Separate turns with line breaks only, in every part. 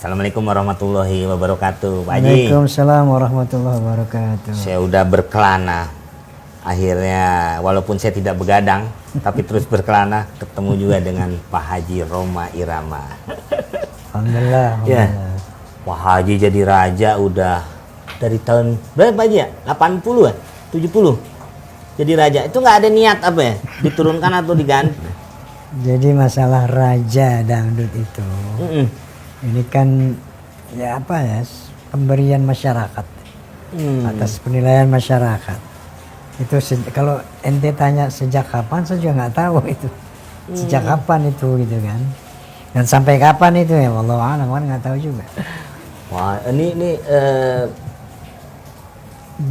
Assalamualaikum warahmatullahi wabarakatuh, Pak Haji.
Waalaikumsalam warahmatullahi wabarakatuh.
Saya udah berkelana. Akhirnya, walaupun saya tidak begadang, tapi terus berkelana, ketemu juga dengan Pak Haji Rhoma Irama.
Alhamdulillah.
Ya, Pak Haji jadi raja udah dari tahun berapa, Pak Haji ya? 80 ya? 70? Jadi raja. Itu nggak ada niat apa ya? Diturunkan atau diganti?
Jadi masalah raja dangdut itu, ini kan ya apa ya, pemberian masyarakat atas penilaian masyarakat. Itu kalau ente tanya sejak kapan, saya juga nggak tahu itu. Sejak kapan itu gitu kan? Dan sampai kapan itu ya, wallahu a'lam, kan nggak tahu juga.
Wah, ini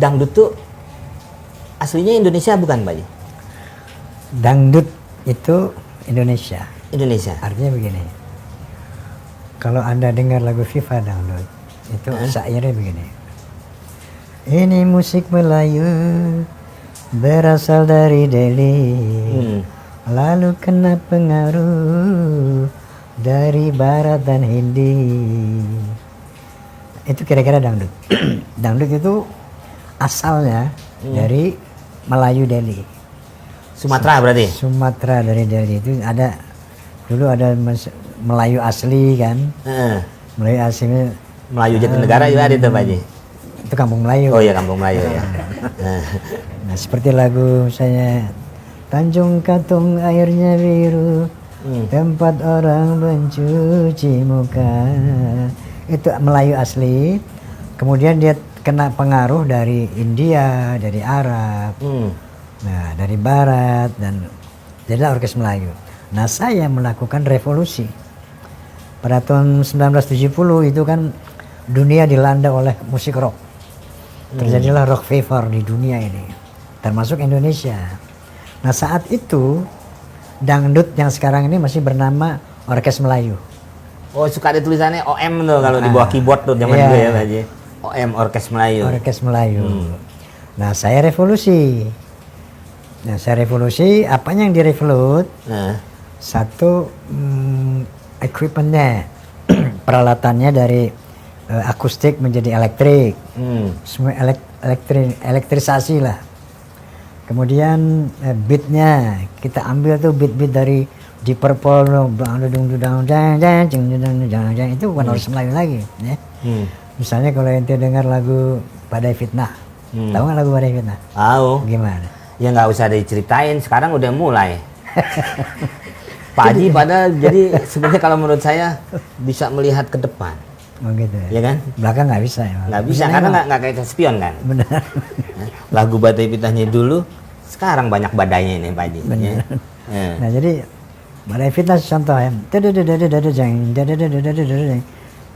dangdut tuh aslinya Indonesia bukan, Pak Haji?
Dangdut itu Indonesia.
Indonesia.
Artinya begini. Kalau Anda dengar lagu FIFA dangdut, itu syairnya begini. Ini musik Melayu berasal dari Delhi, lalu kena pengaruh dari Barat dan Hindi. Itu kira-kira dangdut. Dangdut itu asalnya dari Melayu Delhi.
Sumatera berarti?
Sumatera, dari Delhi itu ada dulu ada Melayu asli kan. Melayu asli,
Melayu Jatinegara juga ada itu, Pak Haji?
itu kampung Melayu.
Oh iya, kampung Melayu ya.
Nah, seperti lagu saya, Tanjung Katung airnya biru, tempat orang mencuci muka. Itu Melayu asli. Kemudian dia kena pengaruh dari India, dari Arab, nah dari Barat, dan jadilah orkes Melayu. Nah, saya melakukan revolusi pada tahun 1970. Itu kan dunia dilanda oleh musik rock. Terjadilah rock fever di dunia ini, termasuk Indonesia. Nah, saat itu dangdut yang sekarang ini masih bernama Orkes Melayu.
Oh, suka ada tulisannya OM tuh kalau di bawah keyboard tuh zaman dulu ya, Pak Haji. OM, Orkes Melayu.
Orkes Melayu. Nah, saya revolusi. Apanya yang direvolut? Satu, equipmentnya, peralatannya dari akustik menjadi elektrik, semua elektrisasi lah. Kemudian beatnya kita ambil tuh beat dari Deep Purple, itu bukan Orkes Melayu lagi, ya. Misalnya kalau ente dengar lagu Badai Fitnah, tahu nggak lagu Badai Fitnah?
Tahu.
Gimana?
Ya nggak usah diceritain, sekarang udah mulai. Pak Haji padahal jadi sebenarnya kalau menurut saya bisa melihat ke depan.
Oh gitu
Ya kan?
Belakang nggak bisa ya?
Nggak bisa karena nggak kayak spion kan.
Benar.
Lagu Badai Fitnahnya dulu, sekarang banyak badainya ini, Pak Haji.
Benar.
Ya.
Nah, jadi Badai Fitnah contoh ya.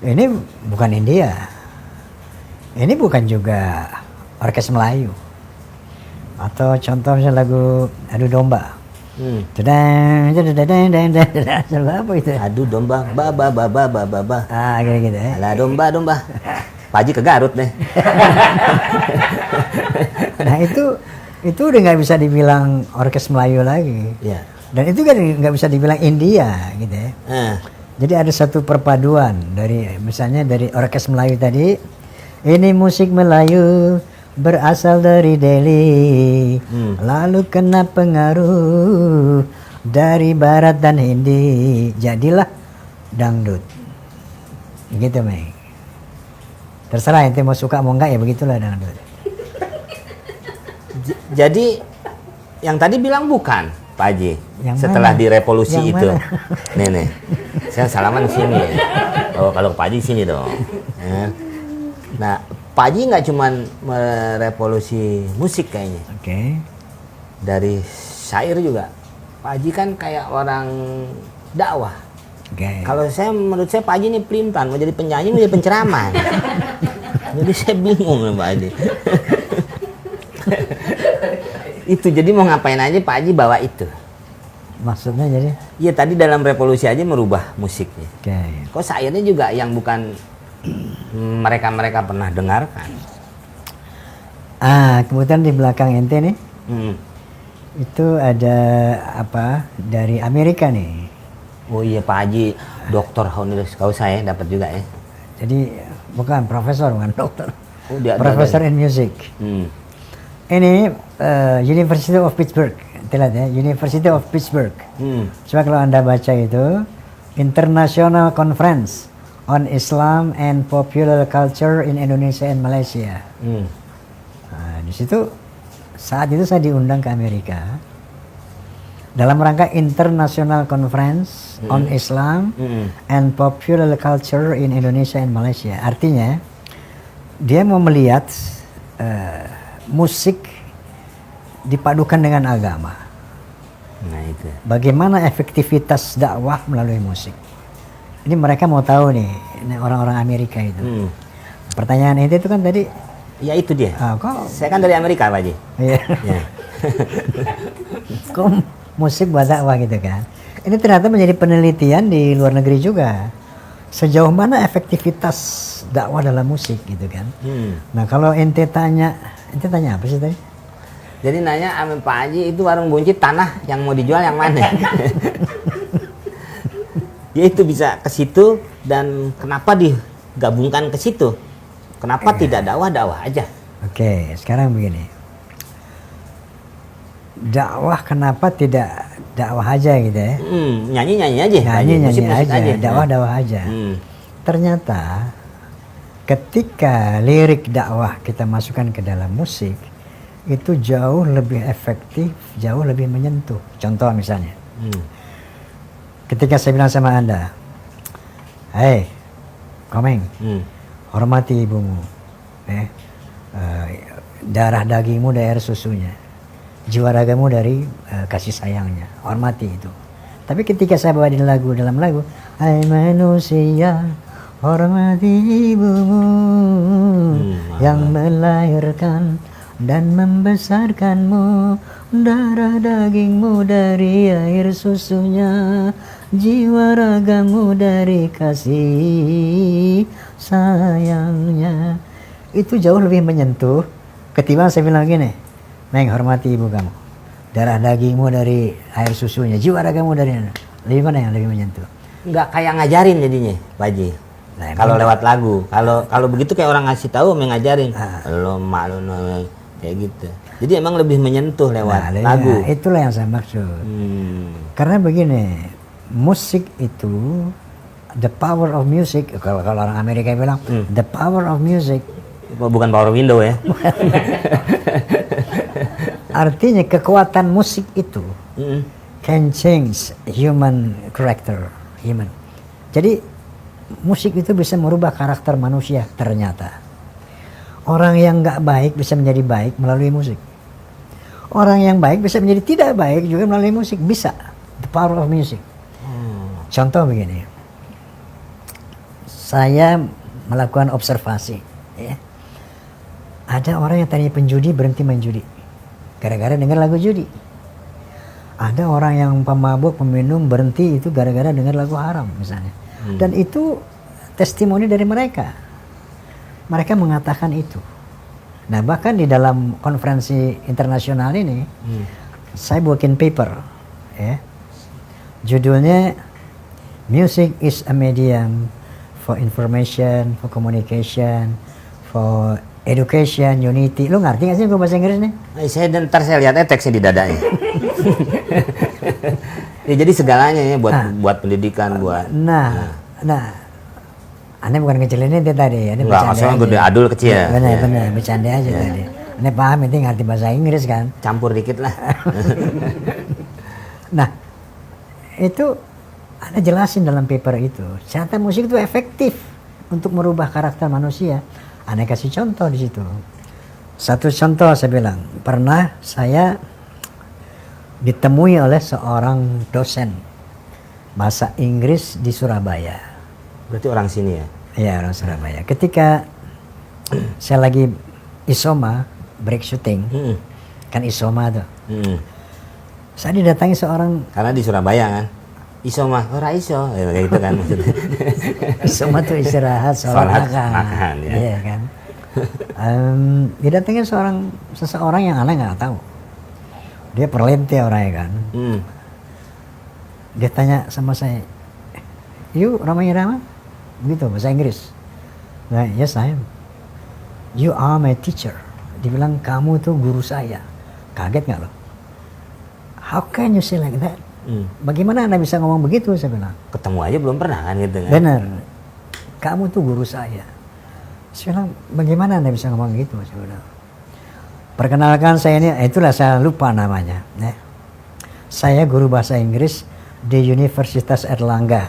Ini bukan India. Ini bukan juga Orkes Melayu. Atau contoh misalnya lagu Adu Domba. Apa itu?
Adu domba, ba.
Gitu ya.
Alah domba. Pak Haji ke Garut deh.
Nah, itu udah nggak bisa dibilang Orkes Melayu lagi.
Ya.
Dan itu kan nggak bisa dibilang India gitu ya. Jadi ada satu perpaduan dari, misalnya dari Orkes Melayu tadi. Ini musik Melayu berasal dari Delhi, lalu kena pengaruh dari Barat dan Hindi, jadilah dangdut. Gitu, Mei. Terserah ente mau suka mau enggak, ya begitulah dangdut.
Jadi yang tadi bilang bukan, Pak Haji.
Yang
Setelah
mana?
direvolusi
Yang
itu.
mana?
Nih. Saya salaman di sini. Oh, kalau Pak Haji sini dong. Ya. Nah, Pak Haji nggak cuman merevolusi musik kayaknya.
Oke.
Dari syair juga. Pak Haji kan kayak orang dakwah.
Oke.
Kalau menurut saya Pak Haji ini pelimpan, mau jadi penyanyi, mau jadi penceramah. Jadi saya bingung nih Pak Haji. Itu jadi mau ngapain aja Pak Haji bawa itu.
Maksudnya jadi?
Iya, tadi dalam revolusi aja merubah musiknya.
Oke.
Kok syairnya juga yang bukan mereka pernah dengarkan.
Kemudian di belakang ente nih, itu ada apa dari Amerika nih.
Oh iya Pak Haji, Dr. Honoris Causa ya dapat juga ya.
Jadi bukan profesor, bukan dokter.
Oh, dia
Profesor in music. Ini University of Pittsburgh. Lihat ya, University of Pittsburgh. Coba kalau Anda baca itu International Conference on Islam and Popular Culture in Indonesia and Malaysia. Nah, di situ saat itu saya diundang ke Amerika dalam rangka International Conference on Islam and Popular Culture in Indonesia and Malaysia. Artinya dia mau melihat musik dipadukan dengan agama.
Nah itu.
Bagaimana efektivitas dakwah melalui musik? Ini mereka mau tahu nih, ini orang-orang Amerika itu. Pertanyaan itu kan tadi.
Ya itu dia.
Kok?
Saya kan dari Amerika, Pak Haji.
Iya.
Ya.
Kok musik buat dakwah gitu kan? Ini ternyata menjadi penelitian di luar negeri juga. Sejauh mana efektivitas dakwah dalam musik gitu kan? Nah kalau ente tanya apa sih tadi?
Jadi nanya sama Pak Haji, itu warung buncit tanah yang mau dijual yang mana? Ya itu bisa ke situ, dan kenapa digabungkan ke situ? Kenapa tidak dakwah aja?
Oke, sekarang begini. Dakwah kenapa tidak dakwah aja gitu ya?
Nyanyi aja.
Nyanyi
musik
aja. Dakwah aja. Ternyata ketika lirik dakwah kita masukkan ke dalam musik, itu jauh lebih efektif, jauh lebih menyentuh. Contoh misalnya, ketika saya bilang sama Anda, "Hei, Komeng, hormati ibumu, darah dagingmu dari air susunya, jiwa ragamu dari kasih sayangnya, hormati itu." Tapi ketika saya bawa dalam lagu, "Hai manusia, hormati ibumu yang melahirkan dan membesarkanmu, darah dagingmu dari air susunya, jiwa ragamu dari kasih sayangnya." Itu jauh lebih menyentuh ketimbang saya bilang gini, "Meng, hormati ibu kamu, darah dagingmu dari air susunya, jiwa ragamu dari..." Lebih mana yang lebih menyentuh?
Nggak kayak ngajarin jadinya, Pak Haji.
Nah,
kalau lewat lagu, kalau begitu kayak orang ngasih tahu, mengajarin, lo malu kayak gitu. Jadi emang lebih menyentuh lewat lagu.
Itulah yang saya maksud. Karena begini, musik itu, the power of music. Kalau orang Amerika bilang, the power of music.
Bukan power window ya.
Artinya kekuatan musik itu can change human character, human. Jadi musik itu bisa merubah karakter manusia ternyata. Orang yang nggak baik bisa menjadi baik melalui musik. Orang yang baik bisa menjadi tidak baik juga melalui musik. Bisa. The power of music. Contoh begini. Saya melakukan observasi. Ya. Ada orang yang tadinya penjudi berhenti main judi. Gara-gara dengar lagu judi. Ada orang yang pemabuk, peminum berhenti itu gara-gara dengar lagu haram misalnya. Dan itu testimoni dari mereka. Mereka mengatakan itu. Nah bahkan di dalam konferensi internasional ini, saya bikin paper, ya. Judulnya "Music is a medium for information, for communication, for education, unity." Lu ngerti gak sih gue bahasa Inggris nih?
Ntar saya lihat teksnya di dadanya. Ya, jadi segalanya ya buat pendidikan, buat.
Nah. Aneh bukan kecilin itu tadi, aneh bercanda aja.
Gede adul kecil.
Benar, bercanda aja tadi. Aneh paham, itu ngerti bahasa Inggris kan.
Campur dikit lah.
Nah, itu aneh jelasin dalam paper itu. Ternyata musik itu efektif untuk merubah karakter manusia. Aneh kasih contoh di situ. Satu contoh saya bilang, pernah saya ditemui oleh seorang dosen bahasa Inggris di Surabaya.
Berarti orang sini ya?
Iya, orang Surabaya. Ketika saya lagi isoma, break shooting, kan isoma tuh. Saya didatangi seorang.
Karena di Surabaya kan? Isoma, ora iso, kayak gitu kan maksudnya.
Isoma tuh istirahat, sholat makan.
Ya.
Iya kan? Didatangi seseorang yang aneh nggak tahu. Dia perlente orangnya kan. Dia tanya sama saya, "Yuk, Rama Irama?" Begitu, bahasa Inggris. Nah, yes I am. You are my teacher. Dibilang kamu tuh guru saya. Kaget nggak lo? How can you say like that? Bagaimana Anda bisa ngomong begitu? Saya bilang.
Ketemu aja belum pernah kan gitu kan?
Benar. Kamu tuh guru saya. Saya bilang, bagaimana Anda bisa ngomong gitu? Saya bilang. Perkenalkan saya ini, itulah saya lupa namanya. Ya. Saya guru bahasa Inggris di Universitas Erlangga,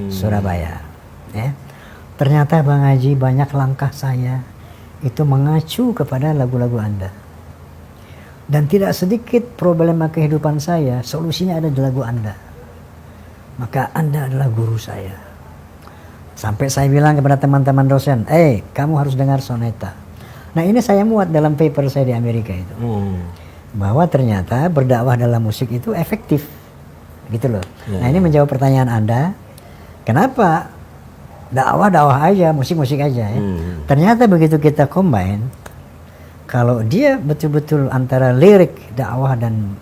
Surabaya. Ya. Ternyata Bang Haji banyak langkah saya itu mengacu kepada lagu-lagu Anda. Dan tidak sedikit problema kehidupan saya, solusinya ada di lagu Anda. Maka Anda adalah guru saya. Sampai saya bilang kepada teman-teman dosen, kamu harus dengar soneta. Nah ini saya muat dalam paper saya di Amerika itu. Bahwa ternyata berdakwah dalam musik itu efektif. Gitu loh. Nah ini menjawab pertanyaan Anda. Kenapa dakwah aja, musik-musik aja ya. Ternyata begitu kita combine, kalau dia betul-betul antara lirik, dakwah dan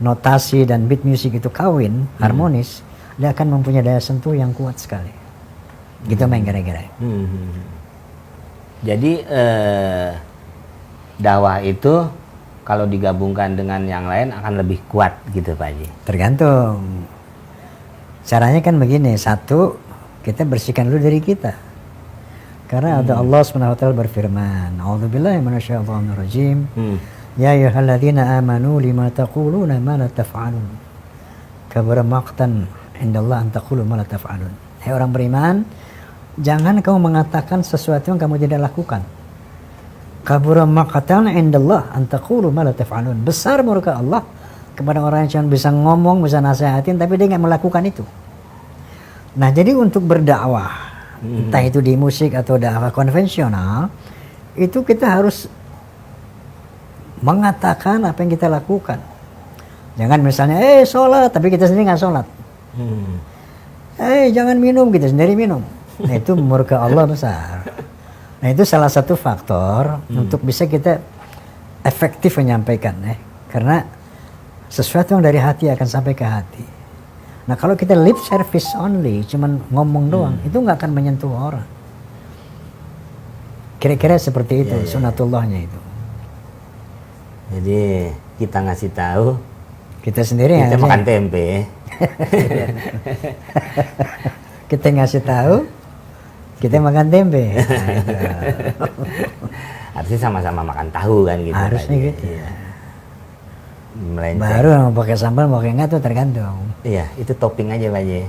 notasi dan beat music itu kawin, harmonis, dia akan mempunyai daya sentuh yang kuat sekali. Gitu main kira-kira.
Jadi dakwah itu kalau digabungkan dengan yang lain akan lebih kuat gitu Pak Haji.
Tergantung. Caranya kan begini, satu, kita bersihkan dulu dari kita. Karena ada Allah SWT berfirman, A'udzubillahi minasyaitonirrajim. Ya ayyuhalladzina amanu lima taquluna ma la taf'alun. Kabura maqtan indallah an taqulu ma la taf'alun. Hai orang beriman, jangan kamu mengatakan sesuatu yang kamu tidak lakukan. Kabura maqtan indallah an taqulu ma la taf'alun. Besar murka Allah kepada orang yang cuma bisa ngomong, bisa nasihatin tapi dia nggak melakukan itu. Nah, jadi untuk berdakwah, entah itu di musik atau dakwah konvensional, itu kita harus mengatakan apa yang kita lakukan. Jangan misalnya, sholat, tapi kita sendiri nggak sholat. Jangan minum, kita sendiri minum. Nah, itu murka Allah besar. Nah, itu salah satu faktor untuk bisa kita efektif menyampaikan. Karena sesuatu yang dari hati akan sampai ke hati. Nah kalau kita lip service only, cuman ngomong doang, itu nggak akan menyentuh orang. Kira-kira seperti itu sunatullahnya itu.
Jadi kita ngasih tahu,
kita sendiri
kita makan tempe.
Kita ngasih tahu, kita makan tempe.
Harusnya sama-sama makan tahu kan gitu.
Harusnya gitu.
Iya. Melenceng.
Baru mau pakai sambal mau pakai enggak tuh tergantung.
Iya, itu topping aja Pak Haji.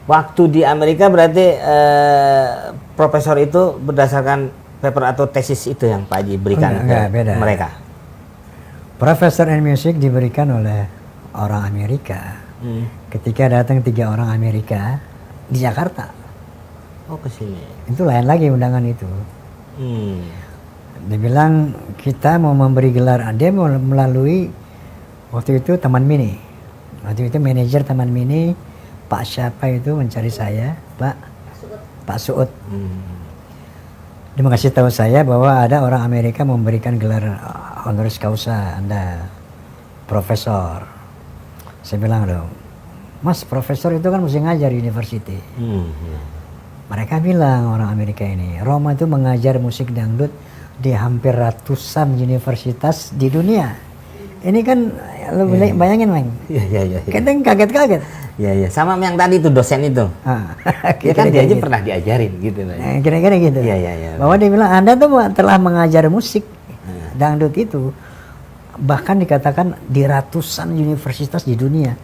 Waktu di Amerika berarti profesor itu berdasarkan paper atau tesis itu yang Pak Haji berikan
beda.
Mereka.
Profesor in music diberikan oleh orang Amerika. Ketika datang 3 orang Amerika di Jakarta.
Oh ke sini.
Itu lain lagi undangan itu. Dia bilang kita mau memberi gelar, dia mau melalui waktu itu Taman Mini. Waktu itu manajer Taman Mini Pak siapa itu mencari saya, Pak Suud. Dia mengasih tahu saya bahwa ada orang Amerika memberikan gelar honoris causa Anda profesor. Saya bilang dong, Mas profesor itu kan mesti ngajar di university. Mereka bilang orang Amerika ini, Roma itu mengajar musik dangdut di hampir ratusan universitas di dunia. Ini kan lo bayangin Mang.
Iya.
Kadang kaget-kaget.
Iya. Sama yang tadi tuh dosen itu. Ya kan dia aja pernah diajarin gitu.
Kira-kira gitu.
Iya.
Bahwa dia bilang Anda tuh telah mengajar musik dangdut itu. Bahkan dikatakan di ratusan universitas di dunia.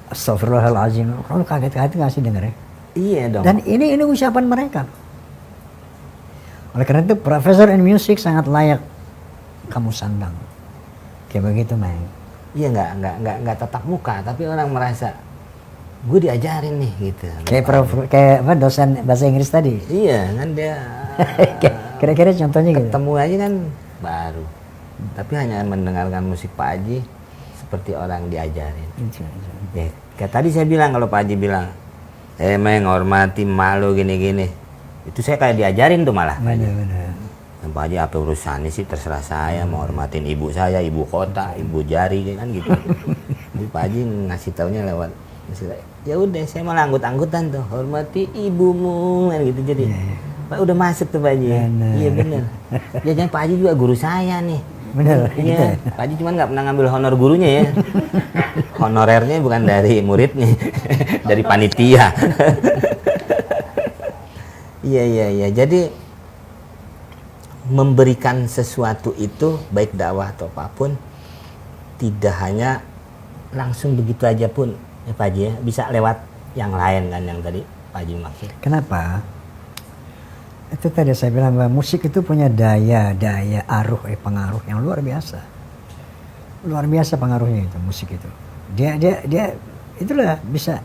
Astagfirullahaladzim. Kalau kaget-kaget nggak sih denger ya?
Iya dong.
Dan ini ucapan mereka. Oleh karena itu profesor in music sangat layak kamu sandang. Kayak begitu Mang.
Iya nggak tatap muka tapi orang merasa gue diajarin nih gitu.
Kayak dosen bahasa Inggris tadi.
Iya kan dia.
Kira-kira contohnya gitu.
Ketemu aja kan baru. Tapi hanya mendengarkan musik Pak Haji seperti orang diajarin. Ya, kayak tadi saya bilang kalau Pak Haji bilang, Meng hormati malu gini-gini. Itu saya kayak diajarin tuh malah.
Benar.
Pak Haji apa urusannya sih, terserah saya mau hormatin ibu saya, ibu kota, ibu jari kan gitu. Jadi Pak Haji ngasih taunya lewat Ya udah, saya malah anggut-anggutan tuh, hormati ibumu, kan gitu jadi. Pak udah masuk tuh Pak Haji. Iya bener. Ya jangan Pak Haji juga guru saya nih.
Bener.
Iya.
Gitu.
Pak Haji cuman nggak pernah ngambil honor gurunya ya. Honorernya bukan dari muridnya, dari panitia. Iya. Jadi memberikan sesuatu itu baik dakwah atau apapun tidak hanya langsung begitu aja pun ya Pak Haji ya, bisa lewat yang lain kan yang tadi Pak Haji maksud.
Kenapa? Itu tadi saya bilang bahwa musik itu punya daya pengaruh yang luar biasa. Luar biasa pengaruhnya itu musik itu. Dia itulah bisa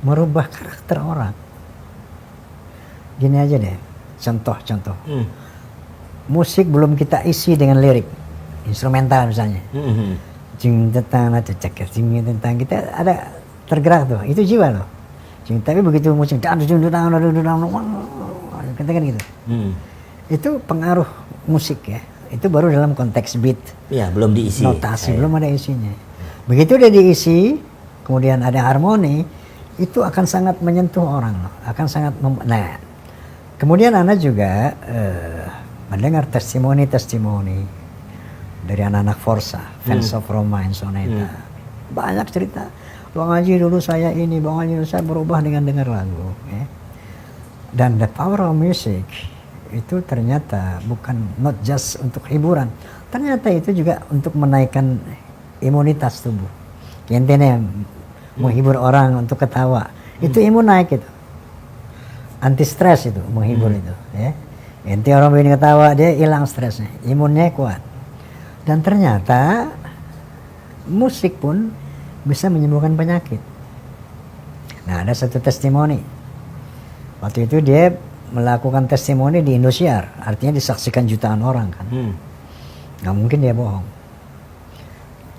merubah karakter orang. Gini aja deh, contoh. Musik belum kita isi dengan lirik, instrumental misalnya. Tentang kita ada tergerak tuh, itu jiwa loh. Tapi begitu musik katakan gitu. Itu pengaruh musik ya. Itu baru dalam konteks beat.
Iya, belum diisi.
Notasi belum ada isinya. Begitu udah diisi, kemudian ada harmoni, itu akan sangat menyentuh orang loh. Akan sangat nah. Kemudian Anda juga mendengar testimoni dari anak-anak Forza, Fans of Roma and Soneta. Banyak cerita. Bang Haji dulu saya ini, Bang Haji dulu saya berubah dengan dengar lagu. Ya. Dan the power of music itu ternyata bukan not just untuk hiburan. Ternyata itu juga untuk menaikkan imunitas tubuh. Intinya menghibur orang untuk ketawa. Itu imun naik itu. Anti stres itu, menghibur itu. Ya. Inti orang begini ketawa, dia hilang stresnya. Imunnya kuat. Dan ternyata musik pun bisa menyembuhkan penyakit. Nah, ada satu testimoni. Waktu itu dia melakukan testimoni di Indosiar, artinya disaksikan jutaan orang kan. Nggak mungkin dia bohong.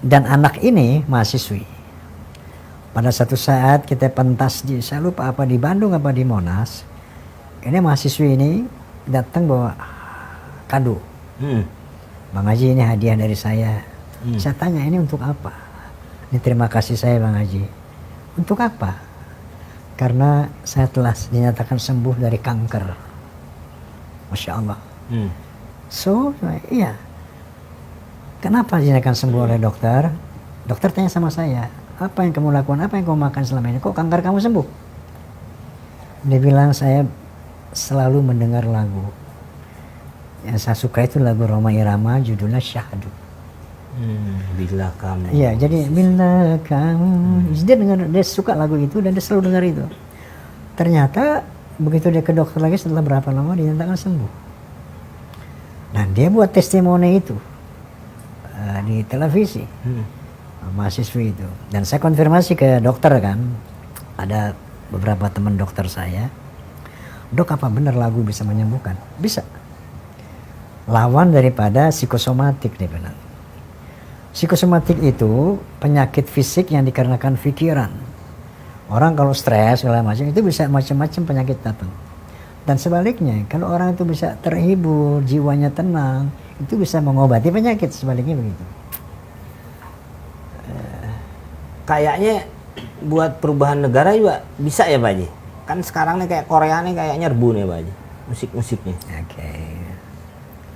Dan anak ini mahasiswi. Pada satu saat kita pentas saya lupa apa di Bandung apa di Monas. Ini mahasiswi ini datang bawa kado. Bang Haji ini hadiah dari saya. Saya tanya ini untuk apa? Ini terima kasih saya Bang Haji. Untuk apa? Karena saya telah dinyatakan sembuh dari kanker. Masya Allah. So, iya. Kenapa dinyatakan sembuh oleh dokter? Dokter tanya sama saya, apa yang kamu lakukan, apa yang kamu makan selama ini? Kok kanker kamu sembuh? Dia bilang, saya selalu mendengar lagu. Yang saya suka itu lagu Rhoma Irama, judulnya Syahdu.
Bila kamu.
Iya, jadi bila kamu. Dia suka lagu itu dan dia selalu dengar itu. Ternyata begitu dia ke dokter lagi setelah berapa lama dinyatakan sembuh. Dan dia buat testimoni itu di televisi, mahasiswi itu. Dan saya konfirmasi ke dokter kan, ada beberapa teman dokter saya. Dok, apa benar lagu bisa menyembuhkan? Bisa. Lawan daripada psikosomatik dia bilang. Psikosomatik itu penyakit fisik yang dikarenakan pikiran. Orang kalau stres segala macam itu bisa macam-macam penyakit datang. Dan sebaliknya, kalau orang itu bisa terhibur, jiwanya tenang, itu bisa mengobati penyakit, sebaliknya begitu.
Kayaknya buat perubahan negara juga bisa ya Pak Haji? Kan sekarang nih kayak Korea nih kayak nyerbu nih Pak Haji, musik-musiknya.
Oke.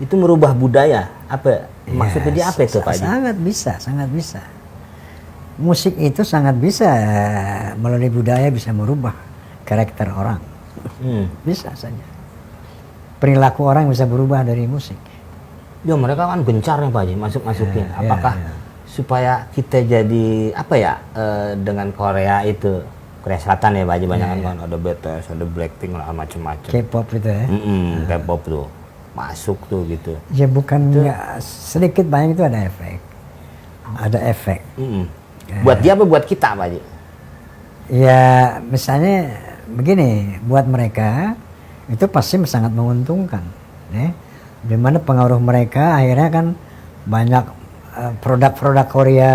Itu merubah budaya, apa? Maksudnya dia apa itu Pak Haji?
Sangat bisa. Musik itu sangat bisa melalui budaya bisa merubah karakter orang. Bisa saja. Perilaku orang bisa berubah dari musik.
Ya mereka kan gencar nih Pak Haji masuk-masuknya. Apakah supaya kita jadi apa ya dengan Korea itu, Korea Selatan ya Pak Haji, banyak kan ada BTS, ada Blackpink lah macam-macam.
K-pop itu ya.
K-pop tuh masuk tuh gitu.
Ya bukan sedikit banyak itu ada efek. Ada efek.
Buat dia apa buat kita Pak Haji?
Ya misalnya begini, buat mereka itu pasti sangat menguntungkan. Ya. Dimana pengaruh mereka akhirnya kan banyak produk-produk Korea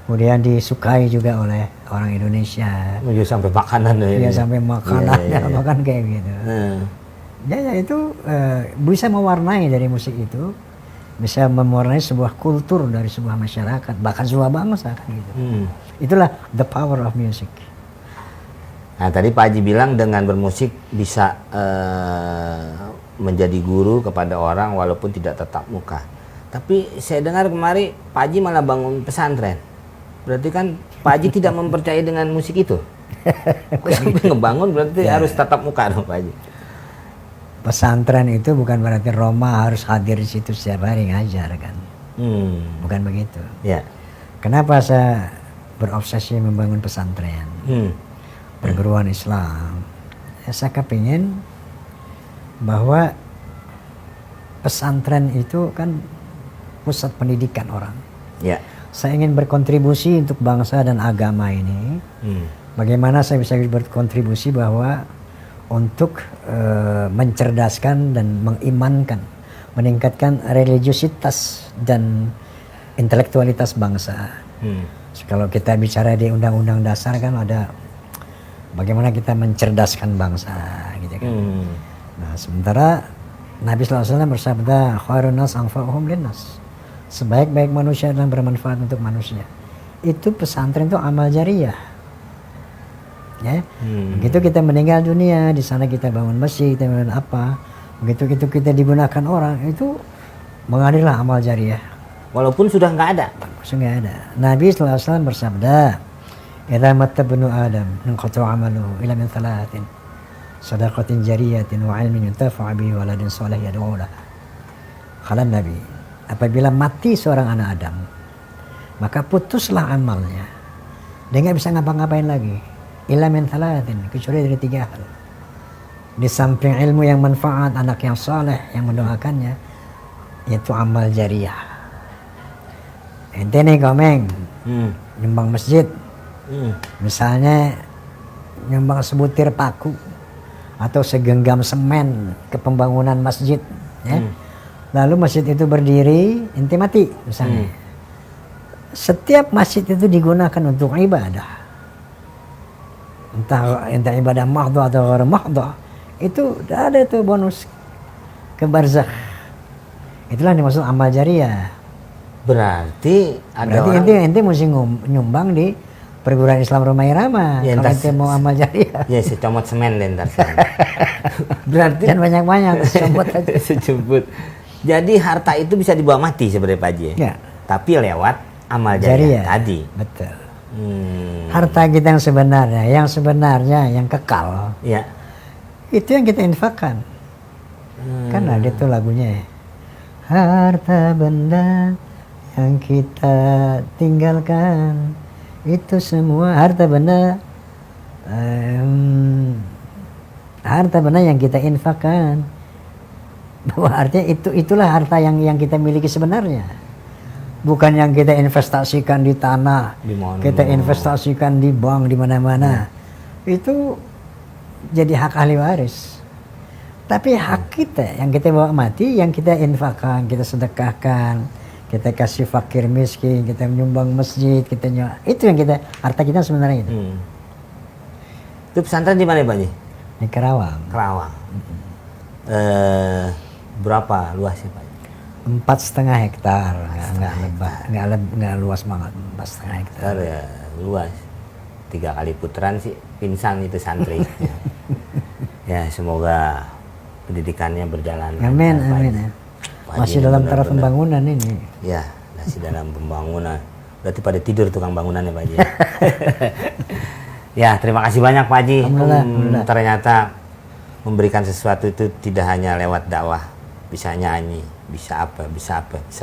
kemudian disukai juga oleh orang Indonesia.
Ya sampai makanan
ya. Sampai makanan, makan kayak gitu. Ya itu bisa mewarnai dari musik itu, bisa mewarnai sebuah kultur dari sebuah masyarakat, bahkan sebuah bangsa kan gitu. Itulah the power of music.
Nah tadi Pak Haji bilang dengan bermusik bisa menjadi guru kepada orang walaupun tidak tatap muka. Tapi saya dengar kemarin Pak Haji malah bangun pesantren. Berarti kan Pak Haji tidak mempercayai dengan musik itu. Sampai ngebangun berarti harus tatap muka dong Pak Haji.
Pesantren itu bukan berarti Roma harus hadir di situ setiap hari ngajar kan. Bukan begitu.
Ya.
Kenapa saya berobsesi membangun pesantren? Perguruan Islam. Saya kepingin bahwa pesantren itu kan pusat pendidikan orang.
Ya.
Saya ingin berkontribusi untuk bangsa dan agama ini. Bagaimana saya bisa berkontribusi bahwa untuk mencerdaskan dan mengimankan, meningkatkan religiositas dan intelektualitas bangsa. Kalau kita bicara di Undang-Undang Dasar kan ada bagaimana kita mencerdaskan bangsa, gitu kan. Nah, sementara Nabi SAW bersabda, khairun nas anfa'uhum linnas. Sebaik-baik manusia dan bermanfaat untuk manusia. Itu pesantren itu amal jariah. Ya, begitu kita meninggal dunia, di sana kita bangun masjid, kita bangun apa, begitu kita digunakan orang, itu mengalilah amal jariah.
Walaupun sudah nggak ada.
Sudah nggak ada. Nabi SAW bersabda, "Idza matta ibnu Adam, inqata 'amaluhu illa min thalathin, sadaqatin jariyatin wa 'ilmin yuntafa' bihi wa waladin shalih yad'u lahu." Kata Nabi, apabila mati seorang anak Adam, maka putuslah amalnya. Dia nggak bisa ngapa-ngapain lagi. Illa min thalathin, kecuali dari 3 hal. Di samping ilmu yang manfaat, anak yang saleh yang mendoakannya, yaitu amal jariah. Ente nih Komeng, nyumbang masjid, misalnya nyumbang sebutir paku atau segenggam semen ke pembangunan masjid, ya. Lalu masjid itu berdiri, ente mati misalnya. Setiap masjid itu digunakan untuk ibadah. Entah ibadah mahdhah atau ghair mahdhah, itu ada tuh bonus ke barzakh. Itulah yang dimaksud amal jariah.
Berarti
ente mesti nyumbang di perguruan Islam Roma Irama ya, kalau ente mau amal jariah.
Ya, secomot semen deh ntar. Berarti
dan banyak-banyak secomot aja.
Secomot. Jadi harta itu bisa dibawa mati sebenarnya Pak Haji.
Ya.
Tapi lewat amal jariah tadi.
Betul. Harta kita yang sebenarnya yang kekal, ya, itu yang kita infakkan. Kan ada itu lagunya, harta benda yang kita tinggalkan itu semua harta benda yang kita infakkan. Bahwa artinya itulah harta yang kita miliki sebenarnya. Bukan yang kita investasikan di tanah, kita investasikan di bank, di mana-mana. Itu jadi hak ahli waris. Tapi hak kita yang kita bawa mati, yang kita infakkan, kita sedekahkan, kita kasih fakir miskin, kita menyumbang masjid, itu yang kita, harta kita sebenarnya itu.
Itu pesantren di mana Pak Haji?
Di Kerawang.
Kerawang. Berapa luasnya Pak?
4,5 hektar, nggak luas banget, 4,5 hektar.
Ya, luas. 3 kali putaran sih pingsan itu santri. Ya, semoga pendidikannya berjalan.
Amin. Masih dalam taraf pembangunan ini.
Ya, masih dalam pembangunan. Berarti pada tidur tukang bangunannya Pak Haji. Ya, terima kasih banyak Pak Haji. Ternyata memberikan sesuatu itu tidak hanya lewat dakwah, bisa nyanyi, bisa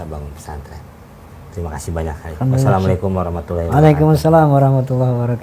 bangun pesantren. Terima kasih banyak. Wassalamualaikum warahmatullahi wabarakatuh.
Waalaikumsalam warahmatullahi wabarakatuh.